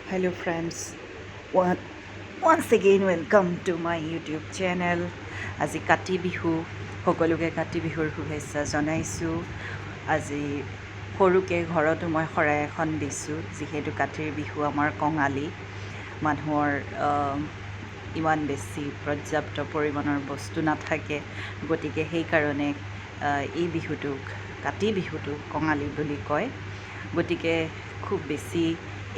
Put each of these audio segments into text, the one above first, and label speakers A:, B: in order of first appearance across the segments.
A: Hello friends, One, once again welcome to my YouTube channel. আজি কাতি বিহু সকলোকে কাতি বিহুৰ শুভেচ্ছা জনাইছোঁ। আজি সৰুকৈ ঘৰতো মই শৰাই এখন দিছোঁ, যিহেতু কাতিৰ বিহু আমাৰ কঙালী মানুহৰ ইমান বেছি পৰ্যাপ্ত পৰিমাণৰ বস্তু নাথাকে, গতিকে সেইকাৰণে এই বিহুটোক কাতি বিহুটোক কঙালী বুলি কয়। গতিকে খুব বেছি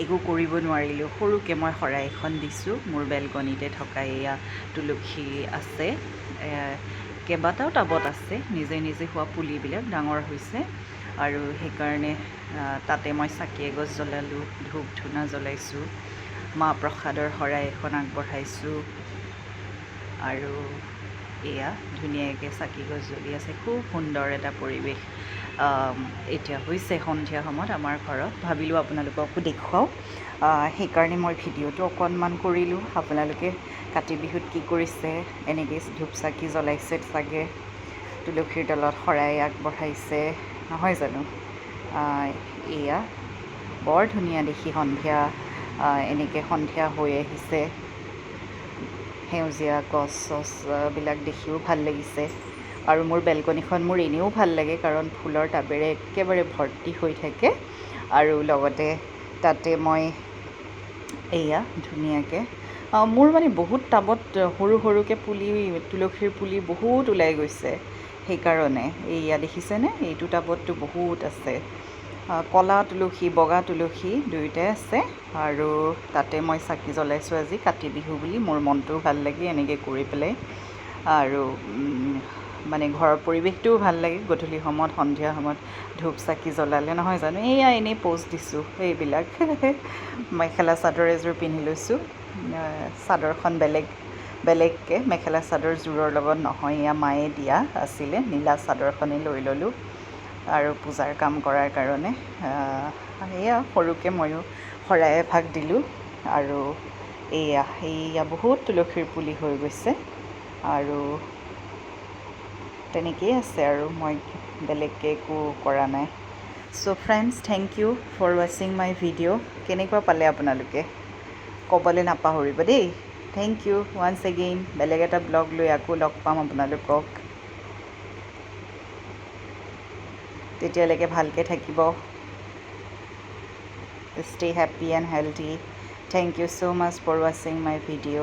A: একো কৰিব নোৱাৰিলেও সৰুকৈ মই শৰাই এখন দিছোঁ। মোৰ বেলকনিতে থকা এয়া তুলসী আছে, কেইবাটাও টাবত আছে, নিজে নিজে হোৱা পুলিবিলাক ডাঙৰ হৈছে আৰু সেইকাৰণে তাতে মই চাকি এগছ জ্বলালোঁ, ধূপ ধূনা জ্বলাইছোঁ, মাহ প্ৰসাদৰ শৰাই এখন আগবঢ়াইছোঁ আৰু এয়া ধুনীয়াকৈ চাকি গছ জ্বলি আছে। খুব সুন্দৰ এটা পৰিৱেশ এতিয়া হৈছে সন্ধিয়া সময়ত আমাৰ ঘৰত। ভাবিলোঁ আপোনালোককো দেখুৱাওঁ, সেইকাৰণে মই ভিডিঅ'টো অকণমান কৰিলোঁ। আপোনালোকে কাতি বিহুত কি কৰিছে, এনেকৈ ধূপ চাকি জ্বলাইছে চাগে, তুলসীৰ তলত শৰাই আগবঢ়াইছে, নহয় জানো? এয়া বৰ ধুনীয়া দেখি সন্ধিয়া, এনেকৈ সন্ধিয়া হৈ আহিছে, সেউজীয়া গছ চছবিলাক দেখিও ভাল লাগিছে। আৰু মোৰ বেলকনিখন মোৰ এনেও ভাল লাগে, কাৰণ ফুলৰ টাবেৰে একেবাৰে ভৰ্তি হৈ থাকে আৰু লগতে তাতে মই এয়া ধুনীয়াকৈ মোৰ মানে বহুত টাবত সৰু সৰুকৈ পুলি, তুলসীৰ পুলি বহুত ওলাই গৈছে। সেইকাৰণে এয়া দেখিছেনে, এইটো টাবততো বহুত আছে, ক'লা তুলসী বগা তুলসী দুয়োটাই আছে। আৰু তাতে মই চাকি জ্বলাইছোঁ আজি কাতি বিহু বুলি। মোৰ মনটোও ভাল লাগে এনেকৈ কৰি পেলাই, আৰু মানে ঘৰৰ পৰিৱেশটোও ভাল লাগে গধূলি সময়ত, সন্ধিয়া সময়ত ধূপ চাকি জ্বলালে, নহয় জানো? এয়া এনেই প'জ দিছোঁ এইবিলাক মেখেলা চাদৰ এযোৰ পিন্ধি লৈছোঁ, চাদৰখন বেলেগকৈ, মেখেলা চাদৰযোৰৰ লগত নহয়, এয়া মায়ে দিয়া আছিলে, নীলা চাদৰখনেই লৈ ল'লোঁ আৰু পূজাৰ কাম কৰাৰ কাৰণে। এয়া সৰুকৈ ময়ো শৰাই এভাগ দিলোঁ আৰু এয়া বহুত তুলসীৰ পুলি হৈ গৈছে আৰু তেনেকেই আছে, আৰু মই বেলেগকৈ একো কৰা নাই। So' friends, thank you for ৱাচিং মাই ভিডিঅ'। কেনেকুৱা পালে আপোনালোকে ক'বলৈ নাপাহৰিব দেই। Thank you once again. বেলেগ এটা ব্লগ লৈ আকৌ লগ পাম আপোনালোকক, তেতিয়ালৈকে ভালকৈ থাকিব। Stay happy and healthy. Thank you so much for watching my video.